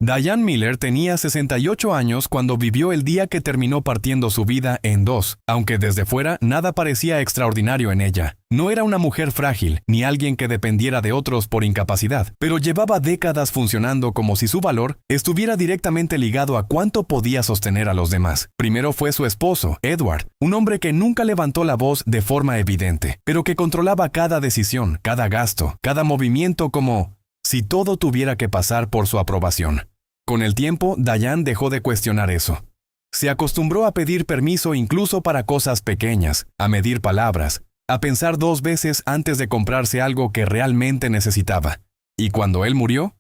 Diane Miller tenía 68 años cuando vivió el día que terminó partiendo su vida en dos, aunque desde fuera nada parecía extraordinario en ella. No era una mujer frágil, ni alguien que dependiera de otros por incapacidad, pero llevaba décadas funcionando como si su valor estuviera directamente ligado a cuánto podía sostener a los demás. Primero fue su esposo, Edward, un hombre que nunca levantó la voz de forma evidente, pero que controlaba cada decisión, cada gasto, cada movimiento como si todo tuviera que pasar por su aprobación. Con el tiempo, Diane dejó de cuestionar eso. Se acostumbró a pedir permiso incluso para cosas pequeñas, a medir palabras, a pensar 2 veces antes de comprarse algo que realmente necesitaba. Y cuando él murió,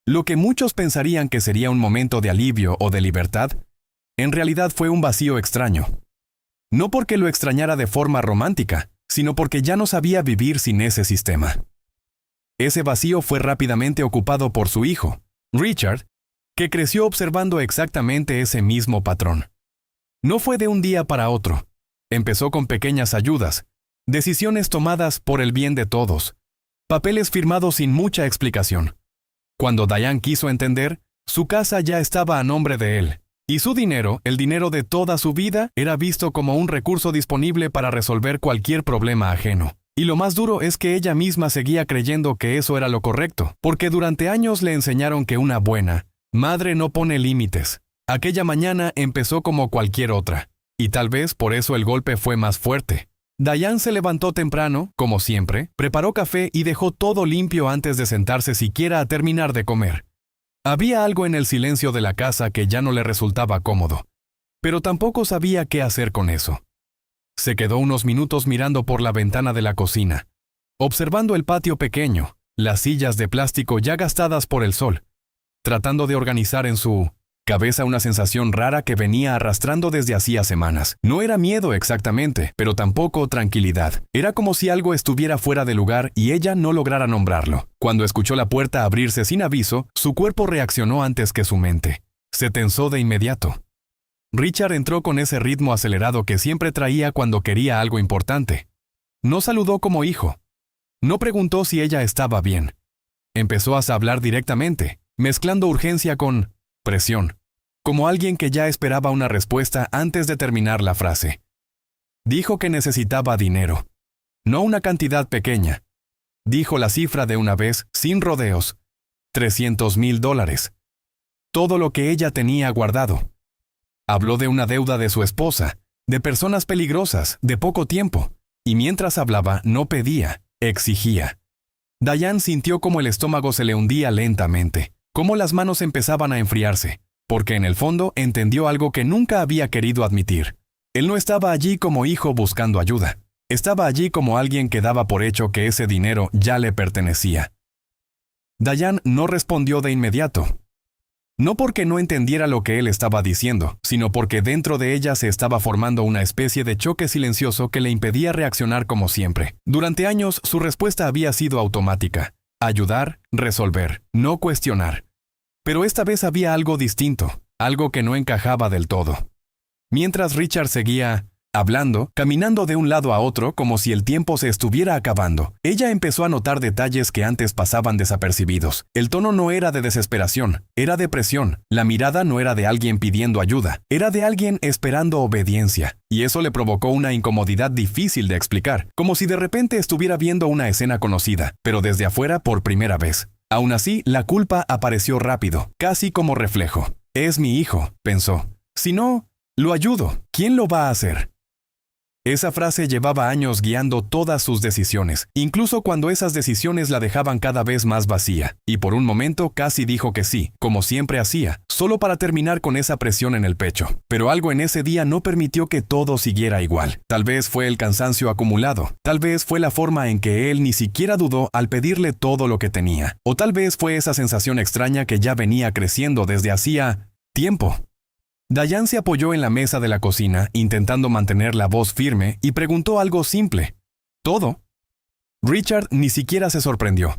lo que muchos pensarían que sería un momento de alivio o de libertad, en realidad fue un vacío extraño. No porque lo extrañara de forma romántica, sino porque ya no sabía vivir sin ese sistema. Ese vacío fue rápidamente ocupado por su hijo, Richard, que creció observando exactamente ese mismo patrón. No fue de un día para otro. Empezó con pequeñas ayudas, decisiones tomadas por el bien de todos, papeles firmados sin mucha explicación. Cuando Diane quiso entender, su casa ya estaba a nombre de él, y su dinero, el dinero de toda su vida, era visto como un recurso disponible para resolver cualquier problema ajeno. Y lo más duro es que ella misma seguía creyendo que eso era lo correcto, porque durante años le enseñaron que una buena madre no pone límites. Aquella mañana empezó como cualquier otra, y tal vez por eso el golpe fue más fuerte. Diane se levantó temprano, como siempre, preparó café y dejó todo limpio antes de sentarse siquiera a terminar de comer. Había algo en el silencio de la casa que ya no le resultaba cómodo, pero tampoco sabía qué hacer con eso. Se quedó unos minutos mirando por la ventana de la cocina, observando el patio pequeño, las sillas de plástico ya gastadas por el sol, tratando de organizar en su cabeza una sensación rara que venía arrastrando desde hacía semanas. No era miedo exactamente, pero tampoco tranquilidad. Era como si algo estuviera fuera de lugar y ella no lograra nombrarlo. Cuando escuchó la puerta abrirse sin aviso, su cuerpo reaccionó antes que su mente. Se tensó de inmediato. Richard entró con ese ritmo acelerado que siempre traía cuando quería algo importante. No saludó como hijo. No preguntó si ella estaba bien. Empezó a hablar directamente, mezclando urgencia con presión, como alguien que ya esperaba una respuesta antes de terminar la frase. Dijo que necesitaba dinero. No una cantidad pequeña. Dijo la cifra de una vez, sin rodeos. $300,000. Todo lo que ella tenía guardado. Habló de una deuda de su esposa, de personas peligrosas, de poco tiempo, y mientras hablaba no pedía, exigía. Diane sintió como el estómago se le hundía lentamente, como las manos empezaban a enfriarse, porque en el fondo entendió algo que nunca había querido admitir. Él no estaba allí como hijo buscando ayuda, estaba allí como alguien que daba por hecho que ese dinero ya le pertenecía. Diane no respondió de inmediato. No porque no entendiera lo que él estaba diciendo, sino porque dentro de ella se estaba formando una especie de choque silencioso que le impedía reaccionar como siempre. Durante años su respuesta había sido automática: ayudar, resolver, no cuestionar. Pero esta vez había algo distinto, algo que no encajaba del todo. Mientras Richard seguía hablando, caminando de un lado a otro como si el tiempo se estuviera acabando, ella empezó a notar detalles que antes pasaban desapercibidos. El tono no era de desesperación, era de presión. La mirada no era de alguien pidiendo ayuda, era de alguien esperando obediencia. Y eso le provocó una incomodidad difícil de explicar, como si de repente estuviera viendo una escena conocida, pero desde afuera por primera vez. Aún así, la culpa apareció rápido, casi como reflejo. Es mi hijo, pensó. Si no, lo ayudo. ¿Quién lo va a hacer? Esa frase llevaba años guiando todas sus decisiones, incluso cuando esas decisiones la dejaban cada vez más vacía, y por un momento casi dijo que sí, como siempre hacía, solo para terminar con esa presión en el pecho. Pero algo en ese día no permitió que todo siguiera igual. Tal vez fue el cansancio acumulado, tal vez fue la forma en que él ni siquiera dudó al pedirle todo lo que tenía, o tal vez fue esa sensación extraña que ya venía creciendo desde hacía tiempo. Diane se apoyó en la mesa de la cocina, intentando mantener la voz firme, y preguntó algo simple. ¿Todo? Richard ni siquiera se sorprendió.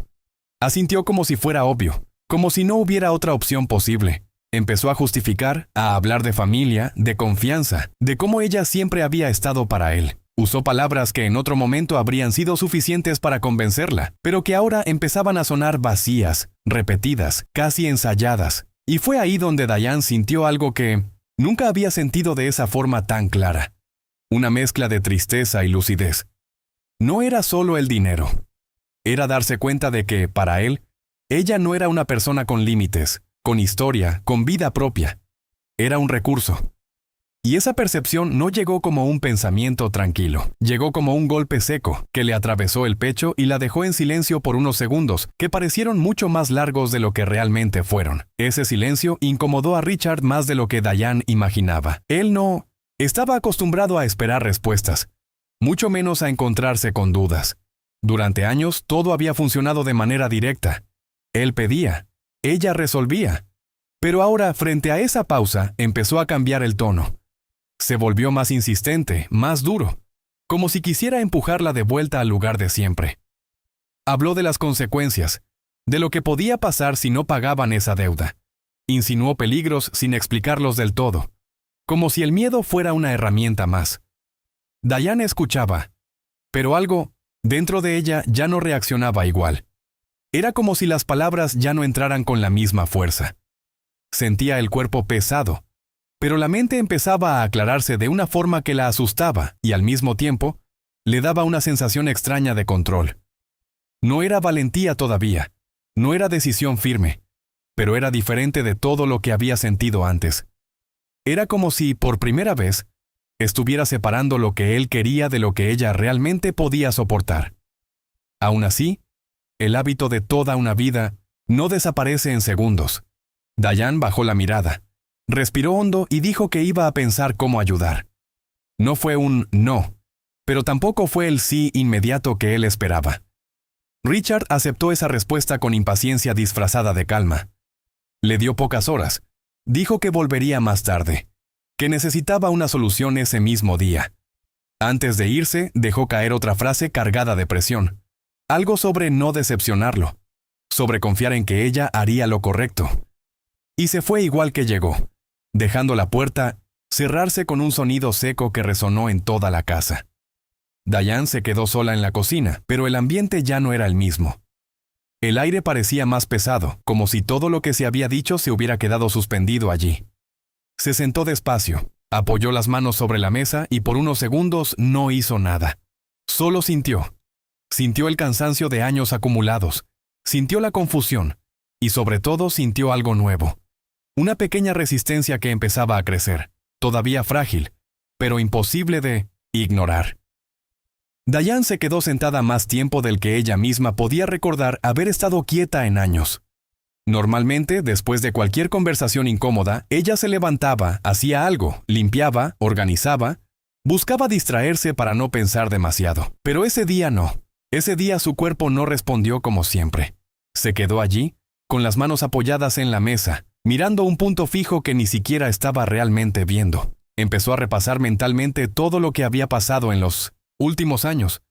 Asintió como si fuera obvio, como si no hubiera otra opción posible. Empezó a justificar, a hablar de familia, de confianza, de cómo ella siempre había estado para él. Usó palabras que en otro momento habrían sido suficientes para convencerla, pero que ahora empezaban a sonar vacías, repetidas, casi ensayadas. Y fue ahí donde Diane sintió algo que nunca había sentido de esa forma tan clara. Una mezcla de tristeza y lucidez. No era solo el dinero. Era darse cuenta de que, para él, ella no era una persona con límites, con historia, con vida propia. Era un recurso. Y esa percepción no llegó como un pensamiento tranquilo, llegó como un golpe seco que le atravesó el pecho y la dejó en silencio por unos segundos que parecieron mucho más largos de lo que realmente fueron. Ese silencio incomodó a Richard más de lo que Diane imaginaba. Él no estaba acostumbrado a esperar respuestas, mucho menos a encontrarse con dudas. Durante años todo había funcionado de manera directa. Él pedía, ella resolvía. Pero ahora, frente a esa pausa, empezó a cambiar el tono. Se volvió más insistente, más duro, como si quisiera empujarla de vuelta al lugar de siempre. Habló de las consecuencias, de lo que podía pasar si no pagaban esa deuda. Insinuó peligros sin explicarlos del todo, como si el miedo fuera una herramienta más. Diane escuchaba, pero algo, dentro de ella, ya no reaccionaba igual. Era como si las palabras ya no entraran con la misma fuerza. Sentía el cuerpo pesado, pero la mente empezaba a aclararse de una forma que la asustaba y al mismo tiempo le daba una sensación extraña de control. No era valentía todavía, no era decisión firme, pero era diferente de todo lo que había sentido antes. Era como si, por primera vez, estuviera separando lo que él quería de lo que ella realmente podía soportar. Aún así, el hábito de toda una vida no desaparece en segundos. Diane bajó la mirada. Respiró hondo y dijo que iba a pensar cómo ayudar. No fue un no, pero tampoco fue el sí inmediato que él esperaba. Richard aceptó esa respuesta con impaciencia disfrazada de calma. Le dio pocas horas. Dijo que volvería más tarde, que necesitaba una solución ese mismo día. Antes de irse, dejó caer otra frase cargada de presión. Algo sobre no decepcionarlo, sobre confiar en que ella haría lo correcto. Y se fue igual que llegó, dejando la puerta cerrarse con un sonido seco que resonó en toda la casa. Diane se quedó sola en la cocina, pero el ambiente ya no era el mismo. El aire parecía más pesado, como si todo lo que se había dicho se hubiera quedado suspendido allí. Se sentó despacio, apoyó las manos sobre la mesa y por unos segundos no hizo nada. Solo sintió. Sintió el cansancio de años acumulados, sintió la confusión y sobre todo sintió algo nuevo. Una pequeña resistencia que empezaba a crecer, todavía frágil, pero imposible de ignorar. Diane se quedó sentada más tiempo del que ella misma podía recordar haber estado quieta en años. Normalmente, después de cualquier conversación incómoda, ella se levantaba, hacía algo, limpiaba, organizaba, buscaba distraerse para no pensar demasiado. Pero ese día no. Ese día su cuerpo no respondió como siempre. Se quedó allí, con las manos apoyadas en la mesa, mirando un punto fijo que ni siquiera estaba realmente viendo. Empezó a repasar mentalmente todo lo que había pasado en los últimos años,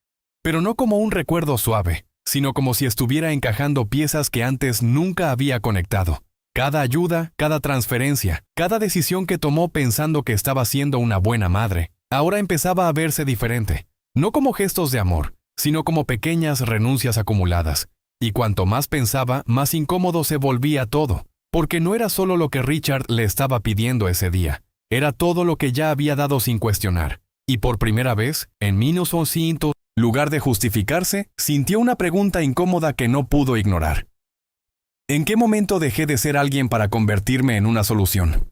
pero no como un recuerdo suave, sino como si estuviera encajando piezas que antes nunca había conectado. Cada ayuda, cada transferencia, cada decisión que tomó pensando que estaba siendo una buena madre, ahora empezaba a verse diferente, no como gestos de amor, sino como pequeñas renuncias acumuladas. Y cuanto más pensaba, más incómodo se volvía todo, porque no era solo lo que Richard le estaba pidiendo ese día, era todo lo que ya había dado sin cuestionar. Y por primera vez, en lugar de justificarse, sintió una pregunta incómoda que no pudo ignorar. ¿En qué momento dejé de ser alguien para convertirme en una solución?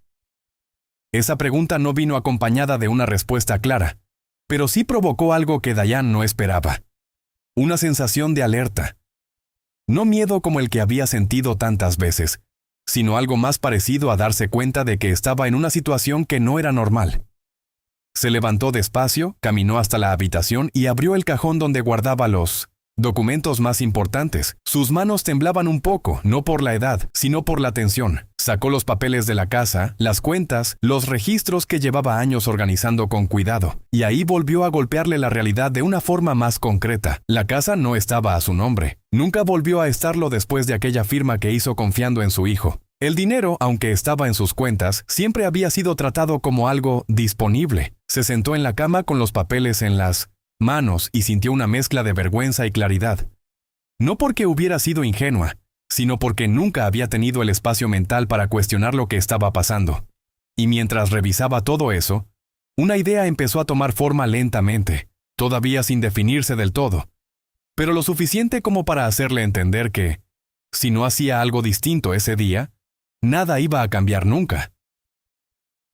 Esa pregunta no vino acompañada de una respuesta clara, pero sí provocó algo que Diane no esperaba. Una sensación de alerta. No miedo como el que había sentido tantas veces, sino algo más parecido a darse cuenta de que estaba en una situación que no era normal. Se levantó despacio, caminó hasta la habitación y abrió el cajón donde guardaba los documentos más importantes. Sus manos temblaban un poco, no por la edad, sino por la tensión. Sacó los papeles de la casa, las cuentas, los registros que llevaba años organizando con cuidado, y ahí volvió a golpearle la realidad de una forma más concreta. La casa no estaba a su nombre. Nunca volvió a estarlo después de aquella firma que hizo confiando en su hijo. El dinero, aunque estaba en sus cuentas, siempre había sido tratado como algo disponible. Se sentó en la cama con los papeles en las manos y sintió una mezcla de vergüenza y claridad. No porque hubiera sido ingenua, sino porque nunca había tenido el espacio mental para cuestionar lo que estaba pasando. Y mientras revisaba todo eso, una idea empezó a tomar forma lentamente, todavía sin definirse del todo, pero lo suficiente como para hacerle entender que, si no hacía algo distinto ese día, nada iba a cambiar nunca.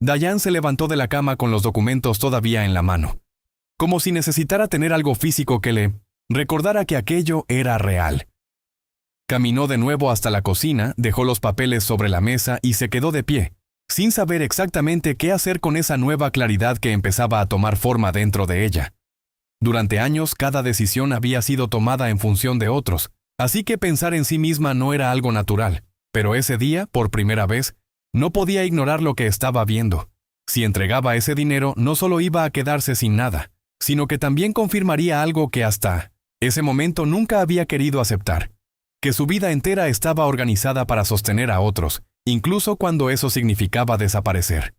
Diane se levantó de la cama con los documentos todavía en la mano, como si necesitara tener algo físico que le recordara que aquello era real. Caminó de nuevo hasta la cocina, dejó los papeles sobre la mesa y se quedó de pie, sin saber exactamente qué hacer con esa nueva claridad que empezaba a tomar forma dentro de ella. Durante años, cada decisión había sido tomada en función de otros, así que pensar en sí misma no era algo natural, pero ese día, por primera vez, no podía ignorar lo que estaba viendo. Si entregaba ese dinero, no solo iba a quedarse sin nada, sino que también confirmaría algo que hasta ese momento nunca había querido aceptar, que su vida entera estaba organizada para sostener a otros, incluso cuando eso significaba desaparecer.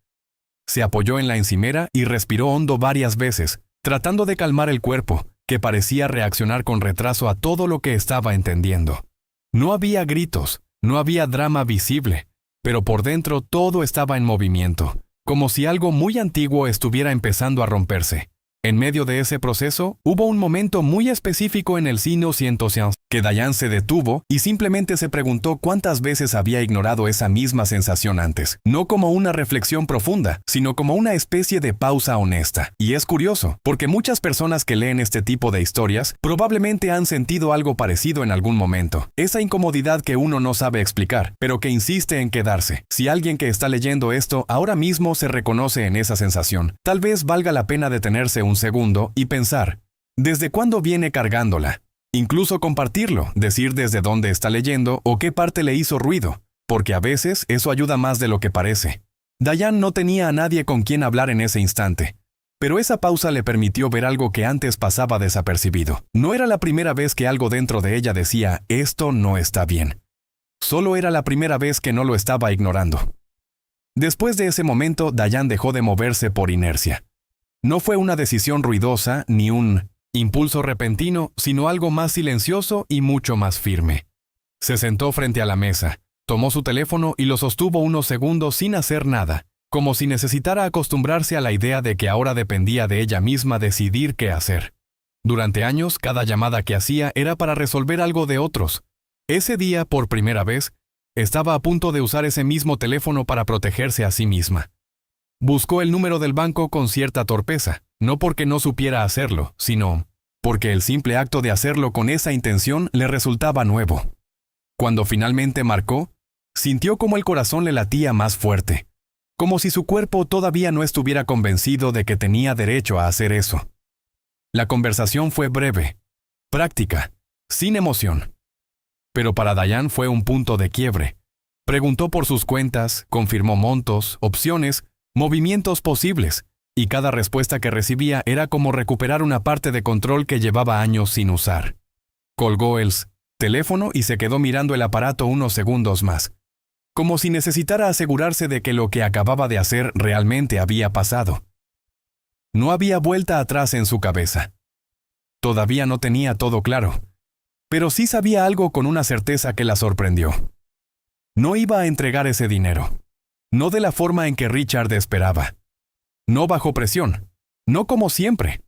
Se apoyó en la encimera y respiró hondo varias veces, tratando de calmar el cuerpo, que parecía reaccionar con retraso a todo lo que estaba entendiendo. No había gritos, no había drama visible, pero por dentro todo estaba en movimiento, como si algo muy antiguo estuviera empezando a romperse. En medio de ese proceso, hubo un momento muy específico en el signo 100 que Diane se detuvo y simplemente se preguntó cuántas veces había ignorado esa misma sensación antes. No como una reflexión profunda, sino como una especie de pausa honesta. Y es curioso, porque muchas personas que leen este tipo de historias probablemente han sentido algo parecido en algún momento. Esa incomodidad que uno no sabe explicar, pero que insiste en quedarse. Si alguien que está leyendo esto ahora mismo se reconoce en esa sensación, tal vez valga la pena detenerse un segundo y pensar, ¿desde cuándo viene cargándola? Incluso compartirlo, decir desde dónde está leyendo o qué parte le hizo ruido, porque a veces eso ayuda más de lo que parece. Diane no tenía a nadie con quien hablar en ese instante, pero esa pausa le permitió ver algo que antes pasaba desapercibido. No era la primera vez que algo dentro de ella decía, esto no está bien. Solo era la primera vez que no lo estaba ignorando. Después de ese momento, Diane dejó de moverse por inercia. No fue una decisión ruidosa ni un impulso repentino, sino algo más silencioso y mucho más firme. Se sentó frente a la mesa, tomó su teléfono y lo sostuvo unos segundos sin hacer nada, como si necesitara acostumbrarse a la idea de que ahora dependía de ella misma decidir qué hacer. Durante años, cada llamada que hacía era para resolver algo de otros. Ese día, por primera vez, estaba a punto de usar ese mismo teléfono para protegerse a sí misma. Buscó el número del banco con cierta torpeza, no porque no supiera hacerlo, sino porque el simple acto de hacerlo con esa intención le resultaba nuevo. Cuando finalmente marcó, sintió como el corazón le latía más fuerte, como si su cuerpo todavía no estuviera convencido de que tenía derecho a hacer eso. La conversación fue breve, práctica, sin emoción. Pero para Diane fue un punto de quiebre. Preguntó por sus cuentas, confirmó montos, opciones, movimientos posibles, y cada respuesta que recibía era como recuperar una parte de control que llevaba años sin usar. Colgó el teléfono y se quedó mirando el aparato unos segundos más, como si necesitara asegurarse de que lo que acababa de hacer realmente había pasado. No había vuelta atrás en su cabeza. Todavía no tenía todo claro, pero sí sabía algo con una certeza que la sorprendió. No iba a entregar ese dinero. No de la forma en que Richard esperaba. No bajo presión. No como siempre.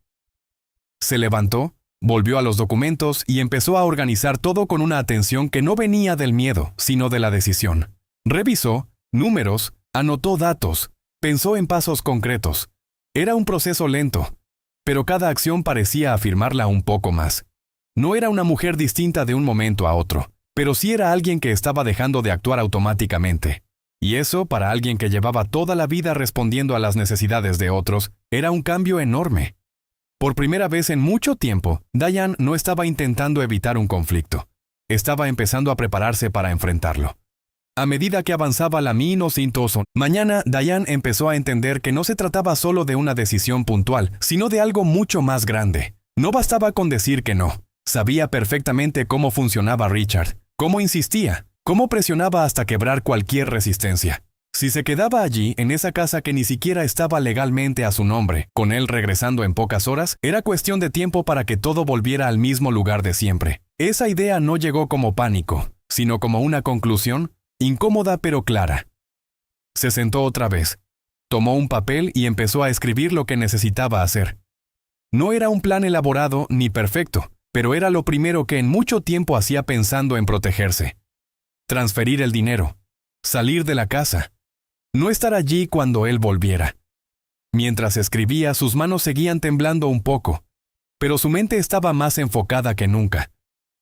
Se levantó, volvió a los documentos y empezó a organizar todo con una atención que no venía del miedo, sino de la decisión. Revisó números, anotó datos, pensó en pasos concretos. Era un proceso lento, pero cada acción parecía afirmarla un poco más. No era una mujer distinta de un momento a otro, pero sí era alguien que estaba dejando de actuar automáticamente. Y eso, para alguien que llevaba toda la vida respondiendo a las necesidades de otros, era un cambio enorme. Por primera vez en mucho tiempo, Diane no estaba intentando evitar un conflicto. Estaba empezando a prepararse para enfrentarlo. A medida que avanzaba la mañana, Diane empezó a entender que no se trataba solo de una decisión puntual, sino de algo mucho más grande. No bastaba con decir que no. Sabía perfectamente cómo funcionaba Richard, cómo insistía, cómo presionaba hasta quebrar cualquier resistencia. Si se quedaba allí, en esa casa que ni siquiera estaba legalmente a su nombre, con él regresando en pocas horas, era cuestión de tiempo para que todo volviera al mismo lugar de siempre. Esa idea no llegó como pánico, sino como una conclusión, incómoda pero clara. Se sentó otra vez, tomó un papel y empezó a escribir lo que necesitaba hacer. No era un plan elaborado ni perfecto, pero era lo primero que en mucho tiempo hacía pensando en protegerse. Transferir el dinero, salir de la casa, no estar allí cuando él volviera. Mientras escribía, sus manos seguían temblando un poco, pero su mente estaba más enfocada que nunca.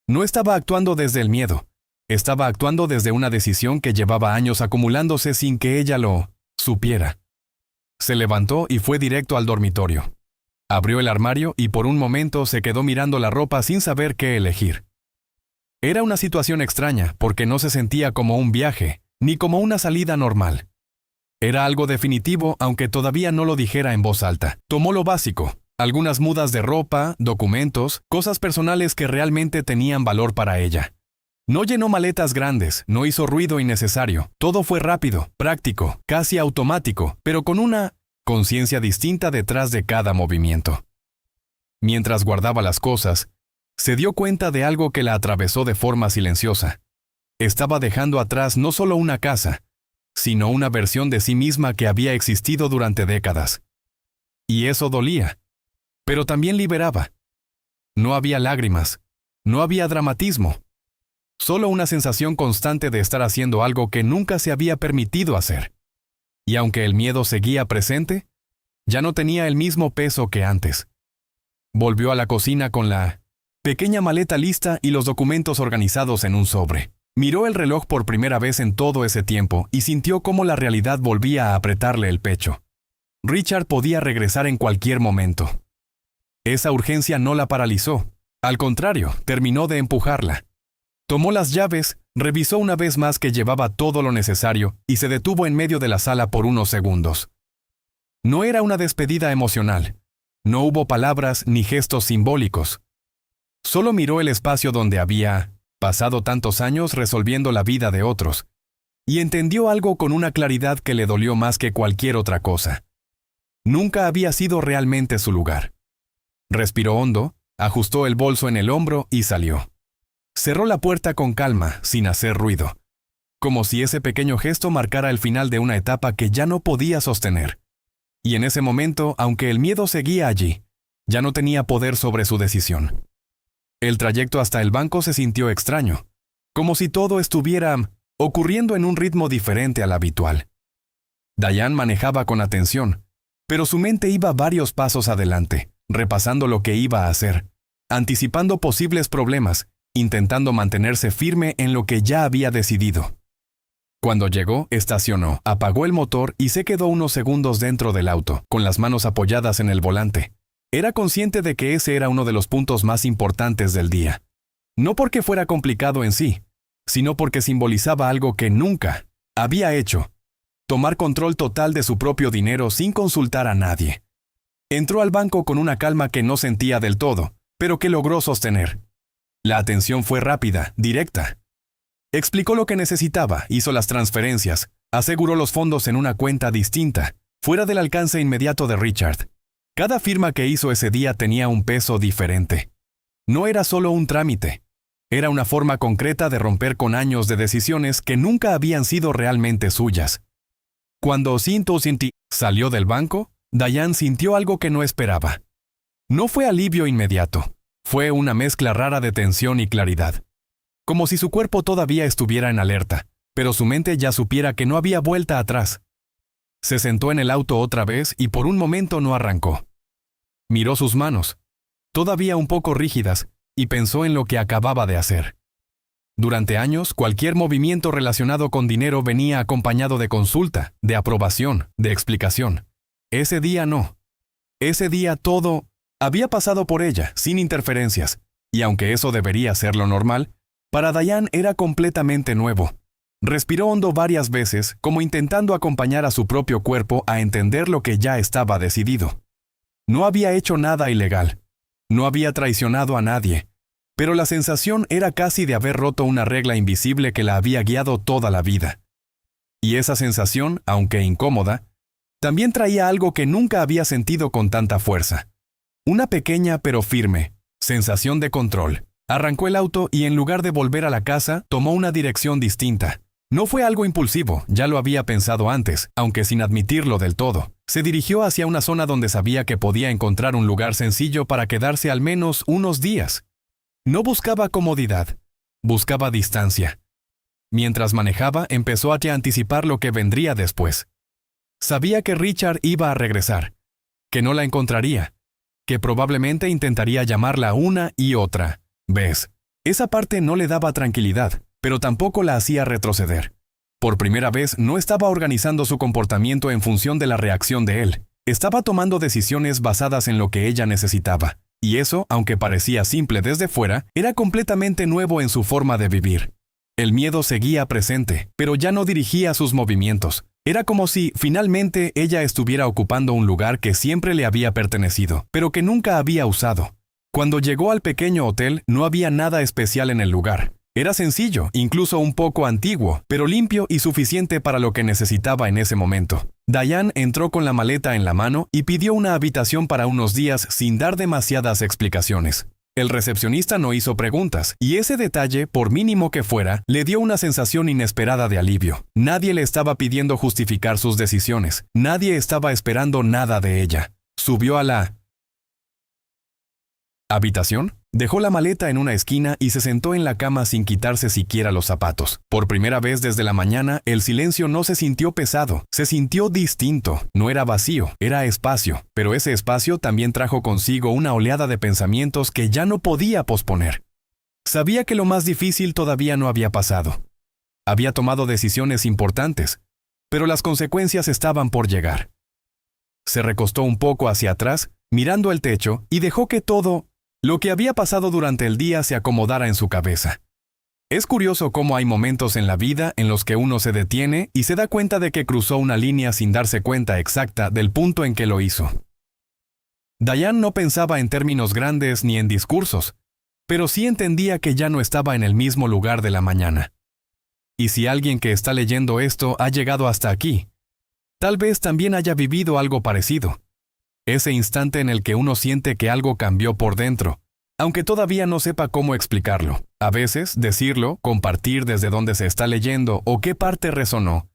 No estaba actuando desde el miedo, estaba actuando desde una decisión que llevaba años acumulándose sin que ella lo supiera. Se levantó y fue directo al dormitorio. Abrió el armario y por un momento se quedó mirando la ropa sin saber qué elegir. Era una situación extraña porque no se sentía como un viaje, ni como una salida normal. Era algo definitivo aunque todavía no lo dijera en voz alta. Tomó lo básico, algunas mudas de ropa, documentos, cosas personales que realmente tenían valor para ella. No llenó maletas grandes, no hizo ruido innecesario. Todo fue rápido, práctico, casi automático, pero con una conciencia distinta detrás de cada movimiento. Mientras guardaba las cosas, se dio cuenta de algo que la atravesó de forma silenciosa. Estaba dejando atrás no solo una casa, sino una versión de sí misma que había existido durante décadas. Y eso dolía, pero también liberaba. No había lágrimas, no había dramatismo, solo una sensación constante de estar haciendo algo que nunca se había permitido hacer. Y aunque el miedo seguía presente, ya no tenía el mismo peso que antes. Volvió a la cocina con la pequeña maleta lista y los documentos organizados en un sobre. Miró el reloj por primera vez en todo ese tiempo y sintió cómo la realidad volvía a apretarle el pecho. Richard podía regresar en cualquier momento. Esa urgencia no la paralizó. Al contrario, terminó de empujarla. Tomó las llaves, revisó una vez más que llevaba todo lo necesario y se detuvo en medio de la sala por unos segundos. No era una despedida emocional. No hubo palabras ni gestos simbólicos. Solo miró el espacio donde había pasado tantos años resolviendo la vida de otros, y entendió algo con una claridad que le dolió más que cualquier otra cosa. Nunca había sido realmente su lugar. Respiró hondo, ajustó el bolso en el hombro y salió. Cerró la puerta con calma, sin hacer ruido, como si ese pequeño gesto marcara el final de una etapa que ya no podía sostener. Y en ese momento, aunque el miedo seguía allí, ya no tenía poder sobre su decisión. El trayecto hasta el banco se sintió extraño, como si todo estuviera ocurriendo en un ritmo diferente al habitual. Diane manejaba con atención, pero su mente iba varios pasos adelante, repasando lo que iba a hacer, anticipando posibles problemas, intentando mantenerse firme en lo que ya había decidido. Cuando llegó, estacionó, apagó el motor y se quedó unos segundos dentro del auto, con las manos apoyadas en el volante. Era consciente de que ese era uno de los puntos más importantes del día. No porque fuera complicado en sí, sino porque simbolizaba algo que nunca había hecho: tomar control total de su propio dinero sin consultar a nadie. Entró al banco con una calma que no sentía del todo, pero que logró sostener. La atención fue rápida, directa. Explicó lo que necesitaba, hizo las transferencias, aseguró los fondos en una cuenta distinta, fuera del alcance inmediato de Richard. Cada firma que hizo ese día tenía un peso diferente. No era solo un trámite, era una forma concreta de romper con años de decisiones que nunca habían sido realmente suyas. Cuando Cinti salió del banco, Diane sintió algo que no esperaba. No fue alivio inmediato, fue una mezcla rara de tensión y claridad. Como si su cuerpo todavía estuviera en alerta, pero su mente ya supiera que no había vuelta atrás. Se sentó en el auto otra vez y por un momento no arrancó. Miró sus manos, todavía un poco rígidas, y pensó en lo que acababa de hacer. Durante años, cualquier movimiento relacionado con dinero venía acompañado de consulta, de aprobación, de explicación. Ese día no. Ese día todo había pasado por ella, sin interferencias, y aunque eso debería ser lo normal, para Diane era completamente nuevo. Respiró hondo varias veces, como intentando acompañar a su propio cuerpo a entender lo que ya estaba decidido. No había hecho nada ilegal. No había traicionado a nadie. Pero la sensación era casi de haber roto una regla invisible que la había guiado toda la vida. Y esa sensación, aunque incómoda, también traía algo que nunca había sentido con tanta fuerza. Una pequeña pero firme sensación de control. Arrancó el auto y en lugar de volver a la casa, tomó una dirección distinta. No fue algo impulsivo, ya lo había pensado antes, aunque sin admitirlo del todo. Se dirigió hacia una zona donde sabía que podía encontrar un lugar sencillo para quedarse al menos unos días. No buscaba comodidad, buscaba distancia. Mientras manejaba, empezó a anticipar lo que vendría después. Sabía que Richard iba a regresar, que no la encontraría, que probablemente intentaría llamarla una y otra vez. Esa parte no le daba tranquilidad, pero tampoco la hacía retroceder. Por primera vez no estaba organizando su comportamiento en función de la reacción de él. Estaba tomando decisiones basadas en lo que ella necesitaba. Y eso, aunque parecía simple desde fuera, era completamente nuevo en su forma de vivir. El miedo seguía presente, pero ya no dirigía sus movimientos. Era como si, finalmente, ella estuviera ocupando un lugar que siempre le había pertenecido, pero que nunca había usado. Cuando llegó al pequeño hotel, no había nada especial en el lugar. Era sencillo, incluso un poco antiguo, pero limpio y suficiente para lo que necesitaba en ese momento. Diane entró con la maleta en la mano y pidió una habitación para unos días sin dar demasiadas explicaciones. El recepcionista no hizo preguntas, y ese detalle, por mínimo que fuera, le dio una sensación inesperada de alivio. Nadie le estaba pidiendo justificar sus decisiones. Nadie estaba esperando nada de ella. Subió a la habitación, dejó la maleta en una esquina y se sentó en la cama sin quitarse siquiera los zapatos. Por primera vez desde la mañana, el silencio no se sintió pesado, se sintió distinto. No era vacío, era espacio, pero ese espacio también trajo consigo una oleada de pensamientos que ya no podía posponer. Sabía que lo más difícil todavía no había pasado. Había tomado decisiones importantes, pero las consecuencias estaban por llegar. Se recostó un poco hacia atrás, mirando el techo, y dejó que todo lo que había pasado durante el día se acomodara en su cabeza. Es curioso cómo hay momentos en la vida en los que uno se detiene y se da cuenta de que cruzó una línea sin darse cuenta exacta del punto en que lo hizo. Diane no pensaba en términos grandes ni en discursos, pero sí entendía que ya no estaba en el mismo lugar de la mañana. Y si alguien que está leyendo esto ha llegado hasta aquí, tal vez también haya vivido algo parecido. Ese instante en el que uno siente que algo cambió por dentro, aunque todavía no sepa cómo explicarlo. A veces, decirlo, compartir desde dónde se está leyendo o qué parte resonó,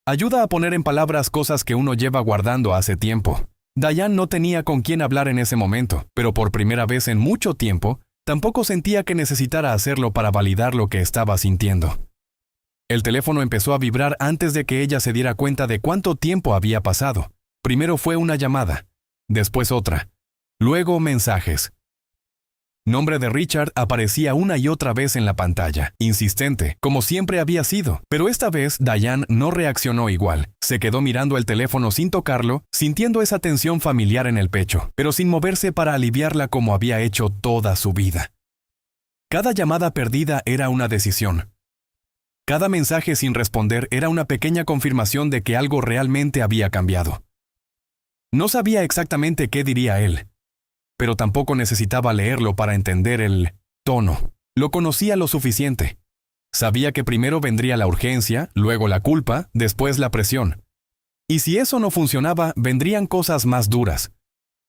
ayuda a poner en palabras cosas que uno lleva guardando hace tiempo. Diane no tenía con quién hablar en ese momento, pero por primera vez en mucho tiempo, tampoco sentía que necesitara hacerlo para validar lo que estaba sintiendo. El teléfono empezó a vibrar antes de que ella se diera cuenta de cuánto tiempo había pasado. Primero fue una llamada. Después otra. Luego mensajes. Nombre de Richard aparecía una y otra vez en la pantalla, insistente, como siempre había sido. Pero esta vez Diane no reaccionó igual. Se quedó mirando el teléfono sin tocarlo, sintiendo esa tensión familiar en el pecho, pero sin moverse para aliviarla como había hecho toda su vida. Cada llamada perdida era una decisión. Cada mensaje sin responder era una pequeña confirmación de que algo realmente había cambiado. No sabía exactamente qué diría él, pero tampoco necesitaba leerlo para entender el tono. Lo conocía lo suficiente. Sabía que primero vendría la urgencia, luego la culpa, después la presión. Y si eso no funcionaba, vendrían cosas más duras.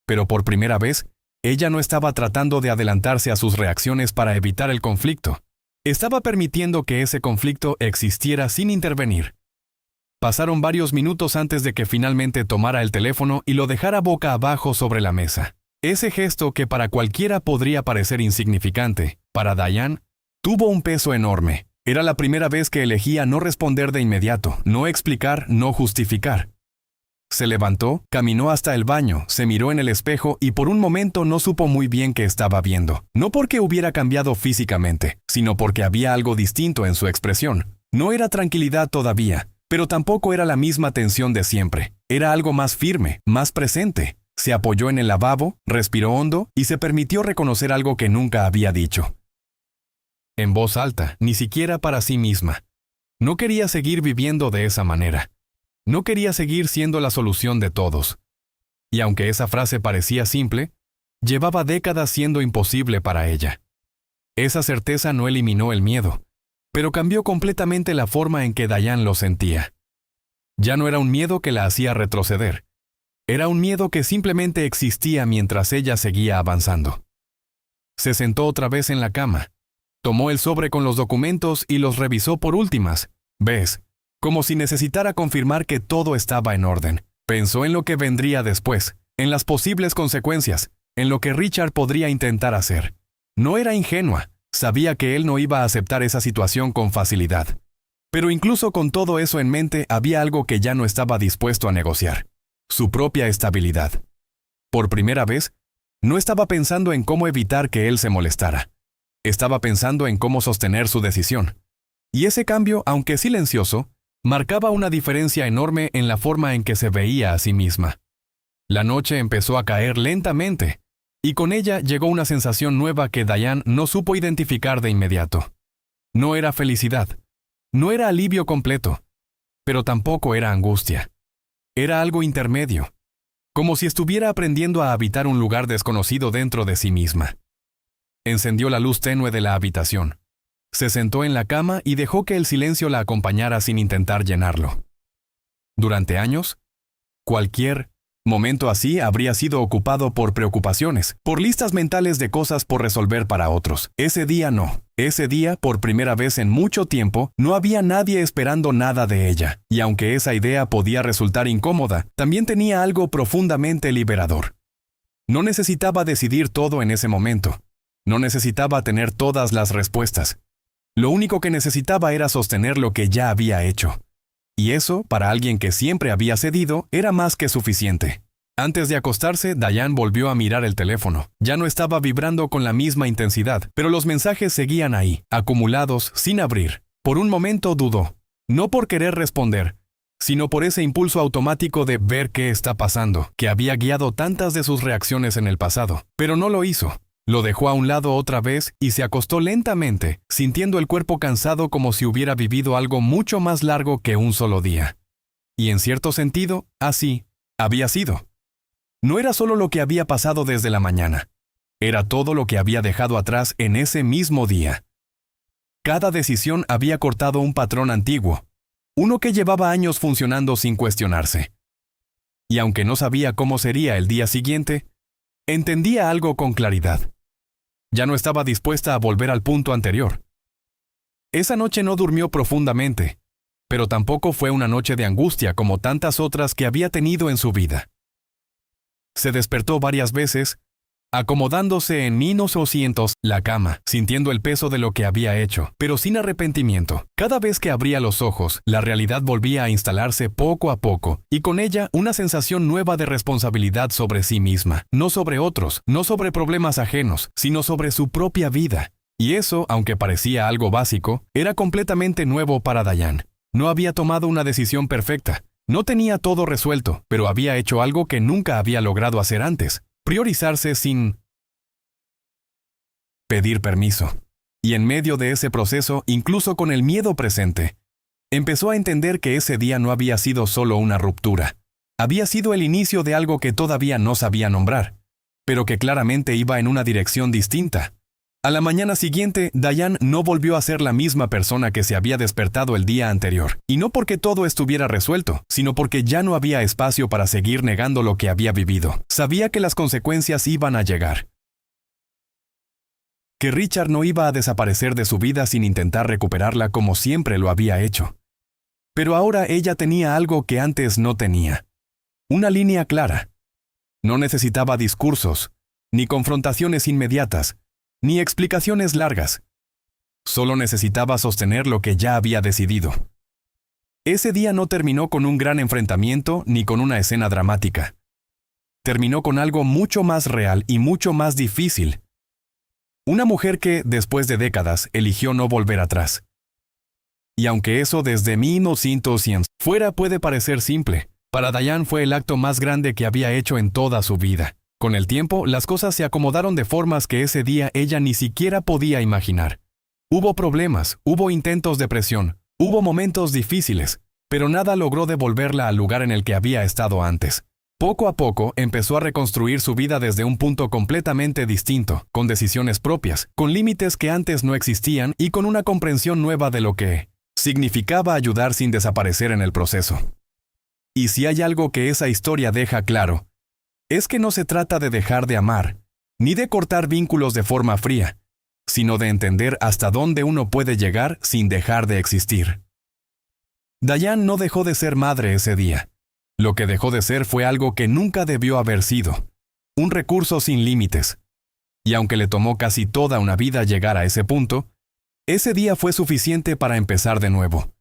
Pero por primera vez, ella no estaba tratando de adelantarse a sus reacciones para evitar el conflicto. Estaba permitiendo que ese conflicto existiera sin intervenir. Pasaron varios minutos antes de que finalmente tomara el teléfono y lo dejara boca abajo sobre la mesa. Ese gesto que para cualquiera podría parecer insignificante, para Diane, tuvo un peso enorme. Era la primera vez que elegía no responder de inmediato, no explicar, no justificar. Se levantó, caminó hasta el baño, se miró en el espejo y por un momento no supo muy bien qué estaba viendo. No porque hubiera cambiado físicamente, sino porque había algo distinto en su expresión. No era tranquilidad todavía, pero tampoco era la misma tensión de siempre. Era algo más firme, más presente. Se apoyó en el lavabo, respiró hondo y se permitió reconocer algo que nunca había dicho. En voz alta, ni siquiera para sí misma. No quería seguir viviendo de esa manera. No quería seguir siendo la solución de todos. Y aunque esa frase parecía simple, llevaba décadas siendo imposible para ella. Esa certeza no eliminó el miedo, pero cambió completamente la forma en que Diane lo sentía. Ya no era un miedo que la hacía retroceder. Era un miedo que simplemente existía mientras ella seguía avanzando. Se sentó otra vez en la cama, Tomó el sobre con los documentos y los revisó por últimas vez, como si necesitara confirmar que todo estaba en orden. Pensó en lo que vendría después, en las posibles consecuencias, en lo que Richard podría intentar hacer. No era ingenua, sabía que él no iba a aceptar esa situación con facilidad. Pero incluso con todo eso en mente, había algo que ya no estaba dispuesto a negociar: su propia estabilidad. Por primera vez, no estaba pensando en cómo evitar que él se molestara. Estaba pensando en cómo sostener su decisión. Y ese cambio, aunque silencioso, marcaba una diferencia enorme en la forma en que se veía a sí misma. La noche empezó a caer lentamente, y con ella llegó una sensación nueva que Diane no supo identificar de inmediato. No era felicidad. No era alivio completo, pero tampoco era angustia. Era algo intermedio, como si estuviera aprendiendo a habitar un lugar desconocido dentro de sí misma. Encendió la luz tenue de la habitación. Se sentó en la cama y dejó que el silencio la acompañara sin intentar llenarlo. Durante años, cualquier momento así habría sido ocupado por preocupaciones, por listas mentales de cosas por resolver para otros. Ese día no. Ese día, por primera vez en mucho tiempo, no había nadie esperando nada de ella. Y aunque esa idea podía resultar incómoda, también tenía algo profundamente liberador. No necesitaba decidir todo en ese momento. No necesitaba tener todas las respuestas. Lo único que necesitaba era sostener lo que ya había hecho. Y eso, para alguien que siempre había cedido, era más que suficiente. Antes de acostarse, Diane volvió a mirar el teléfono. Ya no estaba vibrando con la misma intensidad, pero los mensajes seguían ahí, acumulados, sin abrir. Por un momento dudó, no por querer responder, sino por ese impulso automático de ver qué está pasando, que había guiado tantas de sus reacciones en el pasado. Pero no lo hizo. Lo dejó a un lado otra vez y se acostó lentamente, sintiendo el cuerpo cansado como si hubiera vivido algo mucho más largo que un solo día. Y en cierto sentido, así había sido. No era solo lo que había pasado desde la mañana. Era todo lo que había dejado atrás en ese mismo día. Cada decisión había cortado un patrón antiguo, uno que llevaba años funcionando sin cuestionarse. Y aunque no sabía cómo sería el día siguiente, entendía algo con claridad. Ya no estaba dispuesta a volver al punto anterior. Esa noche no durmió profundamente, pero tampoco fue una noche de angustia como tantas otras que había tenido en su vida. Se despertó varias veces, acomodándose en 1900 la cama, sintiendo el peso de lo que había hecho, pero sin arrepentimiento. Cada vez que abría los ojos, la realidad volvía a instalarse poco a poco, y con ella una sensación nueva de responsabilidad sobre sí misma, no sobre otros, no sobre problemas ajenos, sino sobre su propia vida. Y eso, aunque parecía algo básico, era completamente nuevo para Diane. No había tomado una decisión perfecta, no tenía todo resuelto, pero había hecho algo que nunca había logrado hacer antes: priorizarse sin pedir permiso. Y en medio de ese proceso, incluso con el miedo presente, empezó a entender que ese día no había sido solo una ruptura. Había sido el inicio de algo que todavía no sabía nombrar, pero que claramente iba en una dirección distinta. A la mañana siguiente, Diane no volvió a ser la misma persona que se había despertado el día anterior. Y no porque todo estuviera resuelto, sino porque ya no había espacio para seguir negando lo que había vivido. Sabía que las consecuencias iban a llegar. Que Richard no iba a desaparecer de su vida sin intentar recuperarla como siempre lo había hecho. Pero ahora ella tenía algo que antes no tenía. Una línea clara. No necesitaba discursos, ni confrontaciones inmediatas, ni explicaciones largas. Solo necesitaba sostener lo que ya había decidido. Ese día no terminó con un gran enfrentamiento ni con una escena dramática. Terminó con algo mucho más real y mucho más difícil. Una mujer que, después de décadas, eligió no volver atrás. Y aunque eso desde 1900 fuera puede parecer simple, para Diane fue el acto más grande que había hecho en toda su vida. Con el tiempo, las cosas se acomodaron de formas que ese día ella ni siquiera podía imaginar. Hubo problemas, hubo intentos de presión, hubo momentos difíciles, pero nada logró devolverla al lugar en el que había estado antes. Poco a poco empezó a reconstruir su vida desde un punto completamente distinto, con decisiones propias, con límites que antes no existían y con una comprensión nueva de lo que significaba ayudar sin desaparecer en el proceso. Y si hay algo que esa historia deja claro, es que no se trata de dejar de amar, ni de cortar vínculos de forma fría. sino de entender hasta dónde uno puede llegar sin dejar de existir. Diane no dejó de ser madre ese día. Lo que dejó de ser fue algo que nunca debió haber sido, un recurso sin límites. Y aunque le tomó casi toda una vida llegar a ese punto, ese día fue suficiente para empezar de nuevo.